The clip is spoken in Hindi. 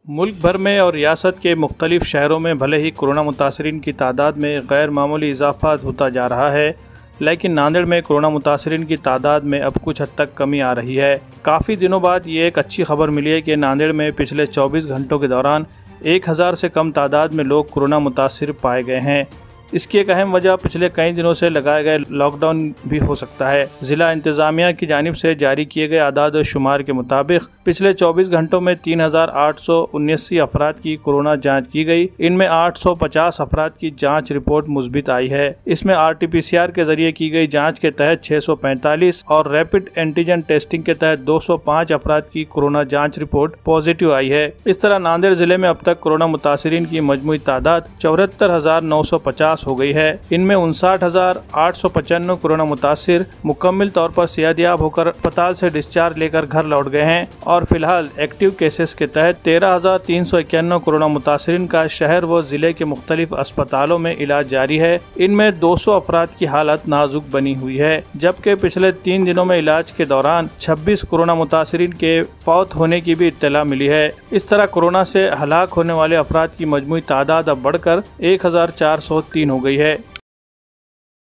मुल्क भर में और रियासत के मुख्तलिफ शहरों में भले ही कोरोना मुतासरीन की तादाद में गैर मामूली इजाफा होता जा रहा है, लेकिन नांदेड़ में कोरोना मुतासरीन की तादाद में अब कुछ हद तक कमी आ रही है। काफ़ी दिनों बाद ये एक अच्छी खबर मिली है कि नांदेड़ में पिछले 24 घंटों के दौरान 1000 से कम तादाद में लोग कोरोना मुतासिर पाए गए हैं। इसकी एक अहम वजह पिछले कई दिनों से लगाए गए लॉकडाउन भी हो सकता है। जिला इंतजामिया की जानिब से जारी किए गए आदाद शुमार के मुताबिक पिछले 24 घंटों में 3879 अफराद की कोरोना जांच की गई। इनमें 850 अफराद की जांच रिपोर्ट मुस्बित आई है। इसमें RT-PCR के जरिए की गई जांच के तहत 645 और रैपिड एंटीजन टेस्टिंग के तहत 205 अफराद की कोरोना जाँच रिपोर्ट पॉजिटिव आई है। इस तरह नांदेड़ जिले में अब तक कोरोना मुतासरीन की मजमूई तादाद 74,950 हो गई है। इनमें 59,895 कोरोना मुतासिर मुकम्मल तौर पर सेहतयाब होकर अस्पताल से डिस्चार्ज लेकर घर लौट गए हैं और फिलहाल एक्टिव केसेस के तहत 13,391 कोरोना मुतासिरीन का शहर व जिले के मुख्तलिफ अस्पतालों में इलाज जारी है। इनमें 200 अफराद की हालत नाजुक बनी हुई है, जबकि पिछले 3 दिनों में इलाज के दौरान 26 कोरोना मुतासिरीन के फौत होने की भी इत्तला मिली है। इस तरह कोरोना से हलाक होने वाले अफराद की मजमूई तादाद अब बढ़कर 1403 हो गई है।